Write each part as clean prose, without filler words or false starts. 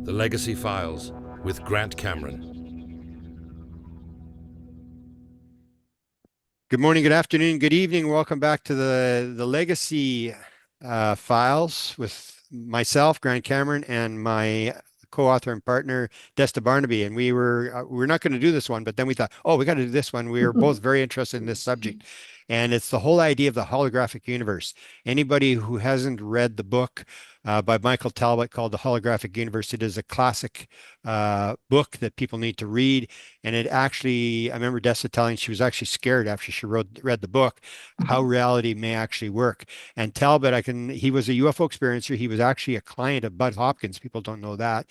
The Legacy Files with Grant Cameron. Good morning, good afternoon, good evening. Welcome back to the Legacy Files with myself, Grant Cameron, and my co-author and partner, Desta Barnabe. And we were not going to do this one, but then we thought, oh, we got to do this one. We are both very interested in this subject, and it's the whole idea of the holographic universe. Anybody who hasn't read the book by Michael Talbot called The Holographic Universe, it is a classic book that people need to read. And it actually, I remember Dessa telling she was actually scared after she read the book, how reality may actually work. And Talbot, he was a UFO experiencer. He was actually a client of Bud Hopkins. People don't know that.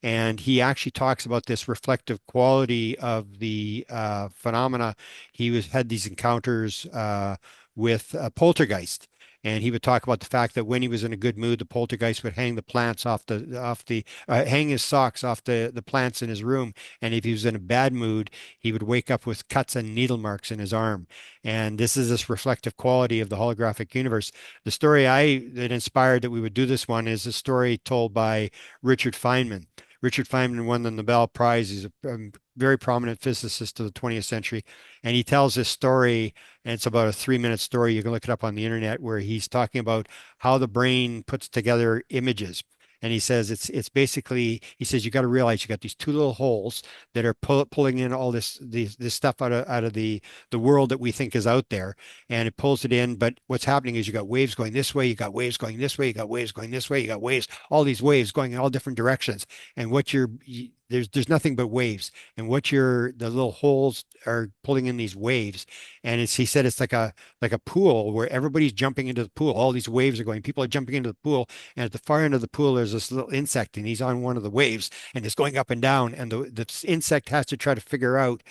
And he actually talks about this reflective quality of the phenomena. Had these encounters with poltergeist. And he would talk about the fact that when he was in a good mood, the poltergeist would hang the plants hang his socks off the plants in his room. And if he was in a bad mood, he would wake up with cuts and needle marks in his arm. And this reflective quality of the holographic universe. The story that inspired that we would do this one is a story told by Richard Feynman. Richard Feynman won the Nobel Prize. He's a very prominent physicist of the 20th century. And he tells this story, and it's about a 3-minute story. You can look it up on the internet, where he's talking about how the brain puts together images. And he says it's basically, he says, you got to realize you got these two little holes that are pulling in all this stuff out of the world that we think is out there, and it pulls it in. But what's happening is you got waves going this way, you got waves going this way, you got waves going this way, you got waves, all these waves going in all different directions. And there's nothing but waves, and the little holes are pulling in these waves. And he said it's like a pool where everybody's jumping into the pool. All these waves are going, people are jumping into the pool, and at the far end of the pool there's this little insect, and he's on one of the waves, and it's going up and down, and the insect has to try to figure out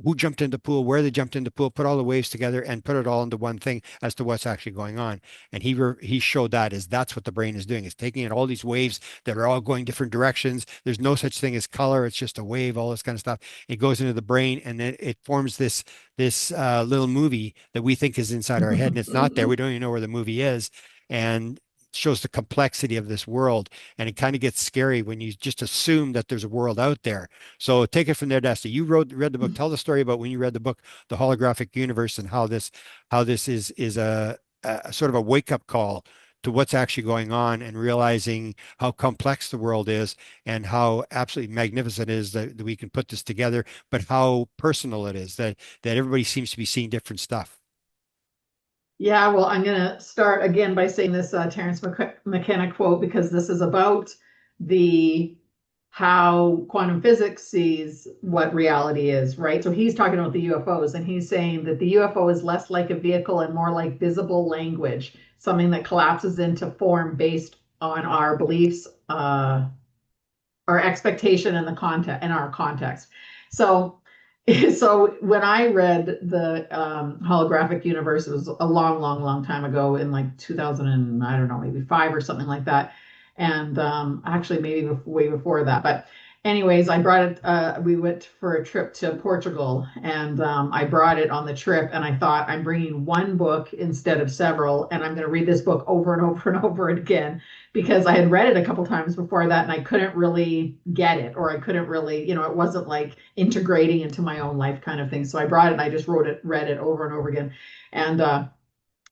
who jumped into the pool, where they jumped into the pool, put all the waves together, and put it all into one thing as to what's actually going on. And he showed that's what the brain is doing. It's taking in all these waves that are all going different directions. There's no such thing as color. It's just a wave, all this kind of stuff. It goes into the brain, and then it forms this little movie that we think is inside our head, and it's not there. We don't even know where the movie is. And shows the complexity of this world, and it kind of gets scary when you just assume that there's a world out there. So take it from there, Dusty. You read the book. Tell the story about when you read the book, The Holographic Universe, and how this is a sort of a wake up call to what's actually going on, and realizing how complex the world is, and how absolutely magnificent it is that we can put this together, but how personal it is that everybody seems to be seeing different stuff. Yeah, well, I'm going to start again by saying this Terence McKenna quote, because this is about the how quantum physics sees what reality is, right? So he's talking about the UFOs, and he's saying that the UFO is less like a vehicle and more like visible language, something that collapses into form based on our beliefs, our expectation, and the content and our context. So so when I read the holographic universe, it was a long, long, long time ago, in like 2000 and I don't know, maybe five or something like that, and actually maybe way before that. But anyways, I brought it. We went for a trip to Portugal, and I brought it on the trip, and I thought, I'm bringing one book instead of several, and I'm going to read this book over and over and over again, because I had read it a couple times before that, and I couldn't really get it, or I couldn't really, it wasn't like integrating into my own life kind of thing. So I brought it and I just read it over and over again. And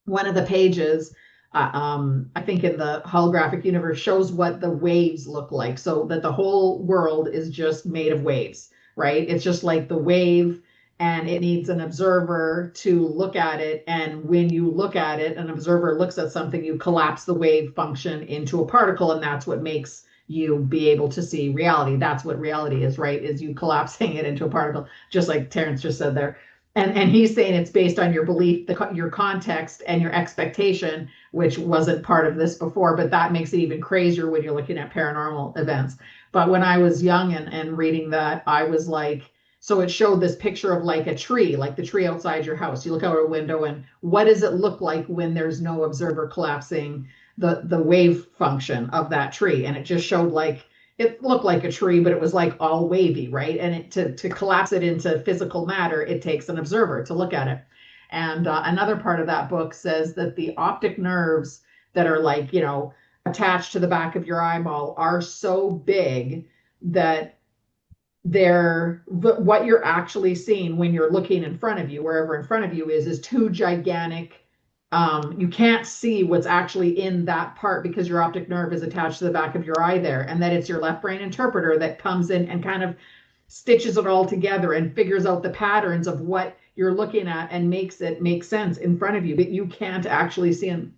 one of the pages, I think in the holographic universe, shows what the waves look like. So that the whole world is just made of waves, right? It's just like the wave, and it needs an observer to look at it. And when you look at it, an observer looks at something, you collapse the wave function into a particle, and that's what makes you be able to see reality. That's what reality is, right? Is you collapsing it into a particle, just like Terence just said there. And he's saying it's based on your belief, your context, and your expectation, which wasn't part of this before, but that makes it even crazier when you're looking at paranormal events. But when I was young and reading that, I was like, so it showed this picture of like a tree, like the tree outside your house. You look out a window, and what does it look like when there's no observer collapsing the wave function of that tree? And it just showed like, it looked like a tree, but it was like all wavy, right? And to collapse it into physical matter, it takes an observer to look at it. And another part of that book says that the optic nerves that are like, attached to the back of your eyeball are so big that what you're actually seeing when you're looking in front of you, wherever in front of you is two gigantic. You can't see what's actually in that part because your optic nerve is attached to the back of your eye there, and that it's your left brain interpreter that comes in and kind of stitches it all together and figures out the patterns of what you're looking at and makes it make sense in front of you, but you can't actually see in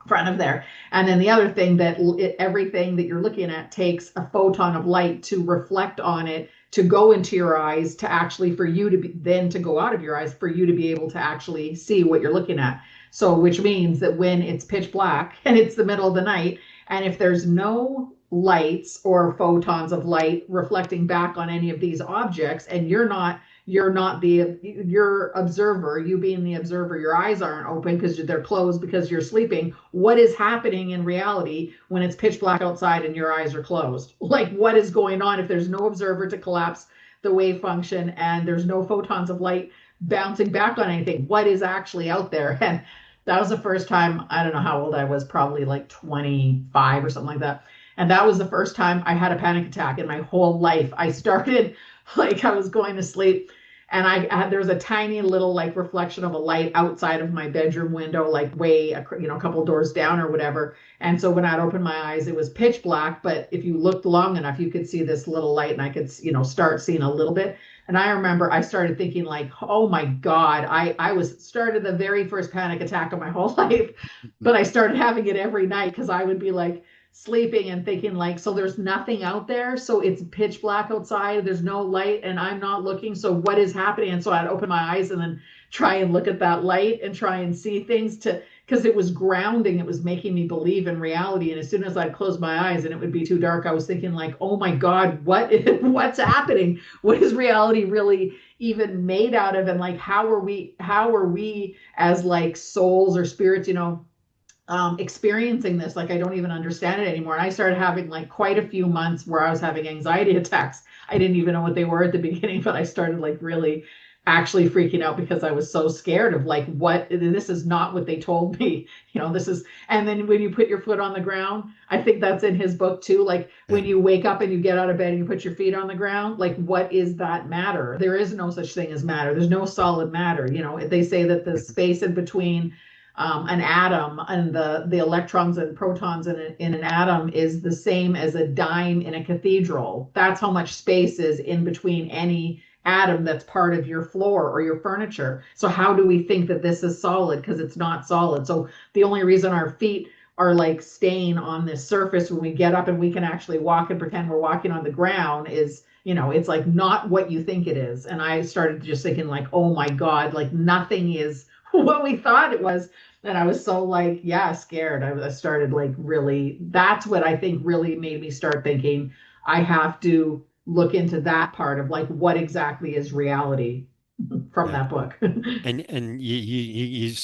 front of there. And then the other thing that everything that you're looking at takes a photon of light to reflect on it, to go into your eyes, to actually for you to be, then to go out of your eyes for you to be able to actually see what you're looking at. So which means that when it's pitch black and it's the middle of the night, and if there's no lights or photons of light reflecting back on any of these objects, and you're not your observer, you being the observer, your eyes aren't open because they're closed because you're sleeping. What is happening in reality when it's pitch black outside and your eyes are closed? Like, what is going on if there's no observer to collapse the wave function and there's no photons of light bouncing back on anything? What is actually out there? And that was the first time, I don't know how old I was, probably like 25 or something like that. And that was the first time I had a panic attack in my whole life. I started like I was going to sleep, and there was a tiny little like reflection of a light outside of my bedroom window, like way a couple doors down or whatever. And so when I'd open my eyes, it was pitch black, but if you looked long enough, you could see this little light, and I could start seeing a little bit. And I remember I started thinking like, oh my God, I was started the very first panic attack of my whole life, but I started having it every night because I would be like sleeping and thinking like, so there's nothing out there. So it's pitch black outside. There's no light and I'm not looking. So what is happening? And so I'd open my eyes and then try and look at that light and try and see things because it was grounding. It was making me believe in reality. And as soon as I'd close my eyes and it would be too dark, I was thinking like, oh my God, what's happening? What is reality really even made out of? And like, how are we as like souls or spirits, experiencing this? Like, I don't even understand it anymore. And I started having like quite a few months where I was having anxiety attacks. I didn't even know what they were at the beginning, but I started like really actually freaking out because I was so scared of like, this is not what they told me. This is, and then when you put your foot on the ground, I think that's in his book too. Like when you wake up and you get out of bed and you put your feet on the ground, like what is that matter? There is no such thing as matter. There's no solid matter. They say that the space in between an atom and the electrons and protons in an atom is the same as a dime in a cathedral. That's how much space is in between any atom that's part of your floor or your furniture. So how do we think that this is solid? Because it's not solid. So the only reason our feet are like staying on this surface when we get up and we can actually walk and pretend we're walking on the ground is, it's like not what you think it is. And I started just thinking like, oh my God, like nothing is what we thought it was. And I was so like, yeah, scared. I started like really, that's what I think really made me start thinking I have to look into that part of like what exactly is reality from that book. And you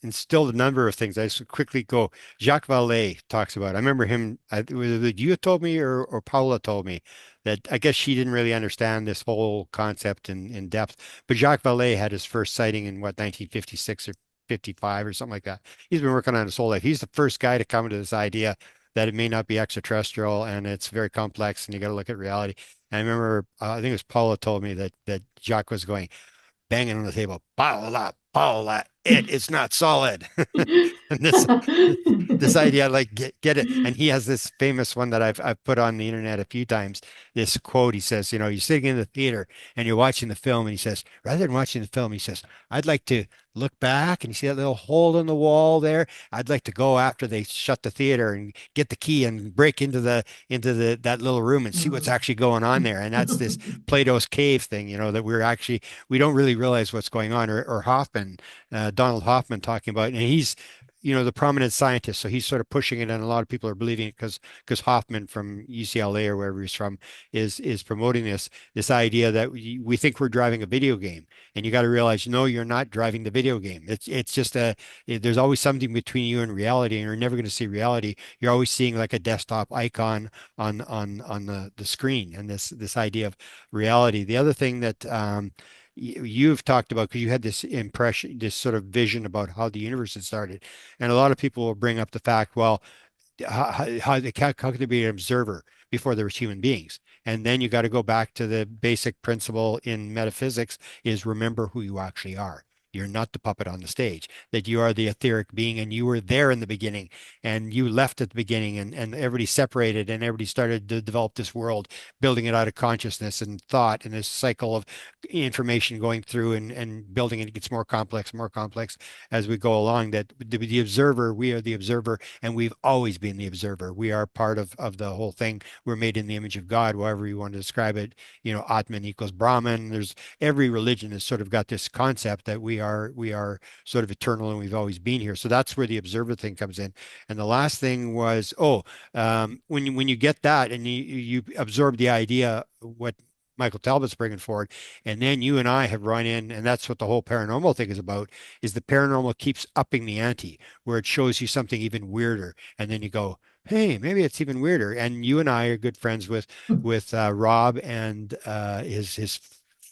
instilled a number of things. I just quickly go. Jacques Vallée talks about. I remember him. You told me or Paula told me that I guess she didn't really understand this whole concept in depth. But Jacques Vallée had his first sighting in what 1956 or 55 or something like that. He's been working on his whole life. He's the first guy to come to this idea that it may not be extraterrestrial and it's very complex and you got to look at reality. And I remember, I think it was Paula told me that Jacques was going banging on the table, Paula, it is not solid. And this idea, like get it. And he has this famous one that I've put on the internet a few times. This quote, he says, you're sitting in the theater and you're watching the film, and he says, rather than watching the film, he says, I'd like to look back and you see that little hole in the wall there. I'd like to go after they shut the theater and get the key and break into that little room and see what's actually going on there. And that's this Plato's cave thing, that we don't really realize what's going on. Or Hoffman, Donald Hoffman talking about, and he's the prominent scientist, so he's sort of pushing it, and a lot of people are believing it because Hoffman from UCLA or wherever he's from is promoting this idea that we think we're driving a video game, and you got to realize, no, you're not driving the video game. It's just there's always something between you and reality, and you're never going to see reality. You're always seeing like a desktop icon on the screen, and this idea of reality. The other thing that you've talked about, because you had this impression, this sort of vision about how the universe had started. And a lot of people will bring up the fact, well, how could there be an observer before there was human beings? And then you got to go back to the basic principle in metaphysics is remember who you actually are. You're not the puppet on the stage, that you are the etheric being and you were there in the beginning and you left at the beginning and everybody separated and everybody started to develop this world, building it out of consciousness and thought and this cycle of information going through and building it gets more complex as we go along, that the observer, we are the observer and we've always been the observer. We are part of the whole thing. We're made in the image of God, however you want to describe it. Atman equals Brahman. There's every religion has sort of got this concept that we are sort of eternal and we've always been here. So that's where the observer thing comes in. And the last thing was, when you get that and you absorb the idea, what Michael Talbot's bringing forward, and then you and I have run in, and that's what the whole paranormal thing is about, is the paranormal keeps upping the ante, where it shows you something even weirder, and then you go, hey, maybe it's even weirder. And you and I are good friends with Rob and his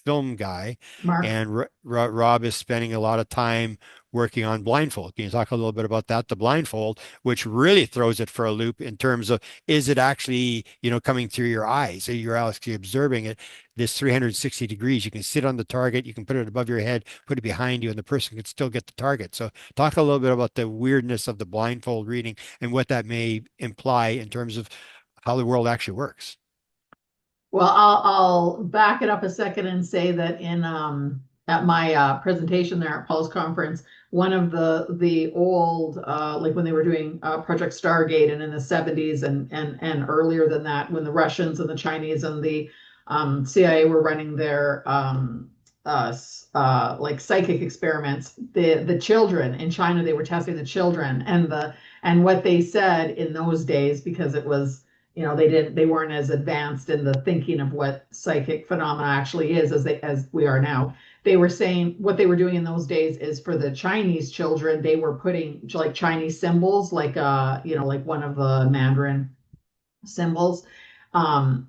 film guy, Mark. and Rob is spending a lot of time working on blindfold. Can you talk a little bit about that, the blindfold, which really throws it for a loop in terms of, is it actually, coming through your eyes? So you're actually observing it, this 360 degrees. You can sit on the target, you can put it above your head, put it behind you, and the person can still get the target. So talk a little bit about the weirdness of the blindfold reading and what that may imply in terms of how the world actually works. Well, I'll back it up a second and say that in at my presentation there at Paul's conference, one of the old like when they were doing Project Stargate and in the 70s and earlier than that, when the Russians and the Chinese and the CIA were running their like psychic experiments, the children in China, they were testing the children and what they said in those days, because it was, they weren't as advanced in the thinking of what psychic phenomena actually is as we are now. They were saying what they were doing in those days is, for the Chinese children, they were putting like Chinese symbols, like like one of the Mandarin symbols, um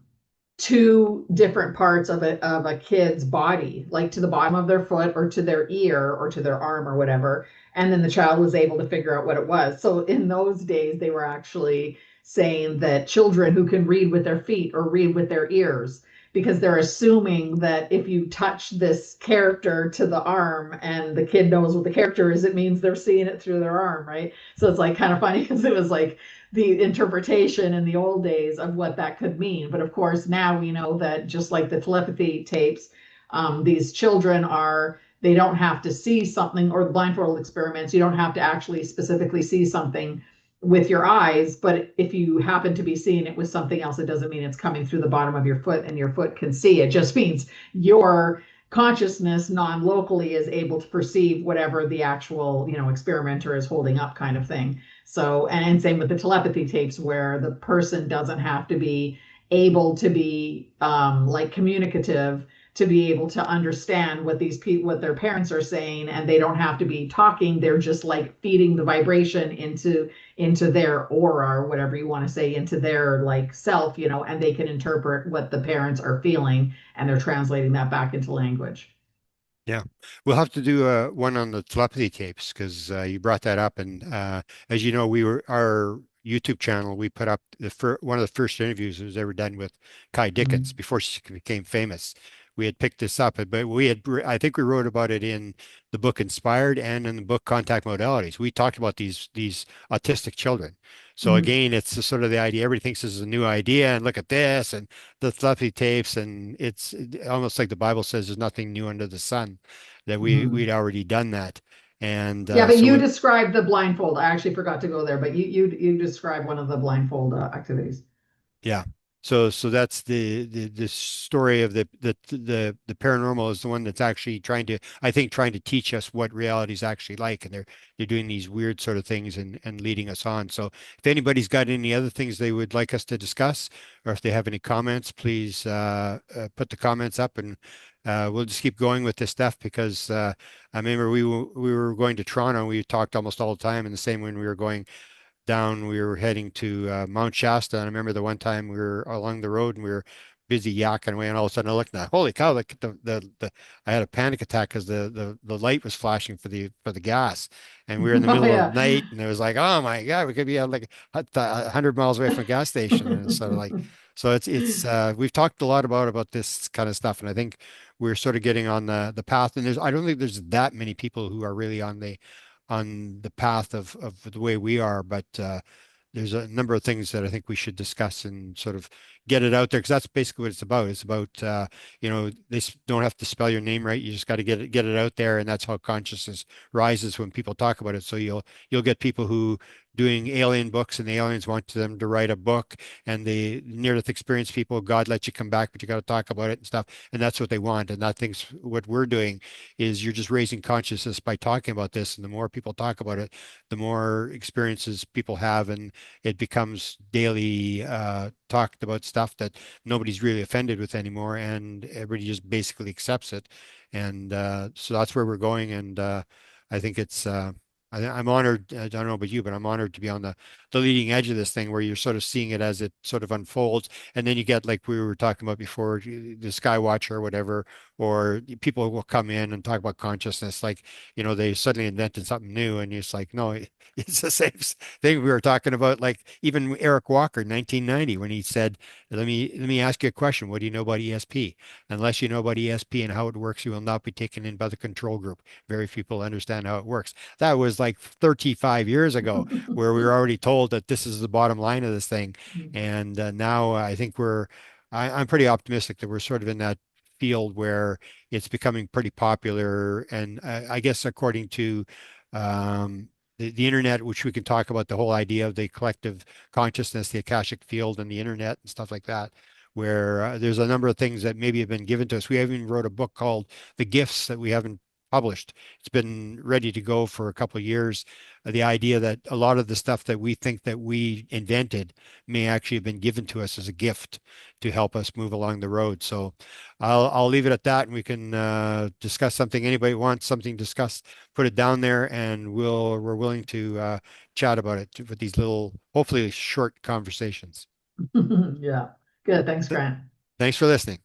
to different parts of a kid's body, like to the bottom of their foot or to their ear or to their arm or whatever. And then the child was able to figure out what it was. So in those days, they were actually saying that children who can read with their feet or read with their ears, because they're assuming that if you touch this character to the arm and the kid knows what the character is, it means they're seeing it through their arm, right? So it's like kind of funny because it was like the interpretation in the old days of what that could mean. But of course, now we know that just like the telepathy tapes, these children they don't have to see something, or the blindfold experiments, you don't have to actually specifically see something with your eyes, but if you happen to be seeing it with something else, it doesn't mean it's coming through the bottom of your foot and your foot can see. It just means your consciousness non-locally is able to perceive whatever the actual, experimenter is holding up, kind of thing. So, and same with the telepathy tapes, where the person doesn't have to be able to be like communicative to be able to understand what these people, what their parents are saying, and they don't have to be talking. They're just like feeding the vibration into their aura, or whatever you want to say, into their like self, and they can interpret what the parents are feeling, and they're translating that back into language. Yeah, we'll have to do one on the telepathy tapes because you brought that up, and as you know, our YouTube channel. We put up one of the first interviews that was ever done with Kai Dickens Mhm. before she became famous. We had picked this up, but I think we wrote about it in the book Inspired and in the book Contact Modalities. We talked about these autistic children. So Mhm. again, it's the sort of the idea. Everybody thinks this is a new idea, and look at this, and the telepathy tapes, and it's almost like the Bible says there's nothing new under the sun, that we'd Mhm. already done that. And Yeah, but so you we, described the blindfold. I actually forgot to go there, but you described one of the blindfold activities. yeah. So that's the story of the paranormal is the one that's actually trying to teach us what reality is actually like, and they're doing these weird sort of things and leading us on. So if anybody's got any other things they would like us to discuss, or if they have any comments, please put the comments up, and we'll just keep going with this stuff because I remember we were going to Toronto. We talked almost all the time, and the same when we were going down, we were heading to Mount Shasta. And I remember the one time we were along the road and we were busy yakking away, and all of a sudden I looked at, holy cow, like I had a panic attack because the light was flashing for the gas, and we were in the Oh middle of yeah. the night, and it was like, oh my God, we could be like 100 miles away from a gas station, and so like, so it's we've talked a lot about this kind of stuff, and I think we're sort of getting on the path, and I don't think there's that many people who are really on the path of the way we are, but there's a number of things that I think we should discuss and sort of get it out there, because that's basically what it's about. It's about they don't have to spell your name right. You just got to get it out there, and that's how consciousness rises when people talk about it. So you'll get people who doing alien books, and the aliens want them to write a book, and the near-death experience people, God lets you come back, but you got to talk about it and stuff, and that's what they want. And I think what we're doing is you're just raising consciousness by talking about this, and the more people talk about it, the more experiences people have, and it becomes daily talked about stuff that nobody's really offended with anymore, and everybody just basically accepts it. And so that's where we're going. And I think I'm honored. I don't know about you, but I'm honored to be on the leading edge of this thing, where you're sort of seeing it as it sort of unfolds, and then you get, like we were talking about before, the Skywatcher or whatever, or people will come in and talk about consciousness, like they suddenly invented something new, and it's like, no, it's the same thing we were talking about. Like even Eric Walker, 1990, when he said, let me ask you a question. What do you know about ESP? Unless you know about ESP and how it works, you will not be taken in by the control group. Very few people understand how it works. That was like 35 years ago, where we were already told that this is the bottom line of this thing. And now I think I'm pretty optimistic that we're sort of in that field where it's becoming pretty popular. And I guess according to the internet, which we can talk about, the whole idea of the collective consciousness, the Akashic field, and the internet and stuff like that, where there's a number of things that maybe have been given to us. We even wrote a book called The Gifts that we haven't published. It's been ready to go for a couple of years. The idea that a lot of the stuff that we think that we invented may actually have been given to us as a gift to help us move along the road. So I'll leave it at that, and we can discuss something. Anybody wants something discussed, put it down there, and we're willing to chat about it with these little, hopefully short conversations. Yeah. Good. Thanks, Th- Grant. Thanks for listening.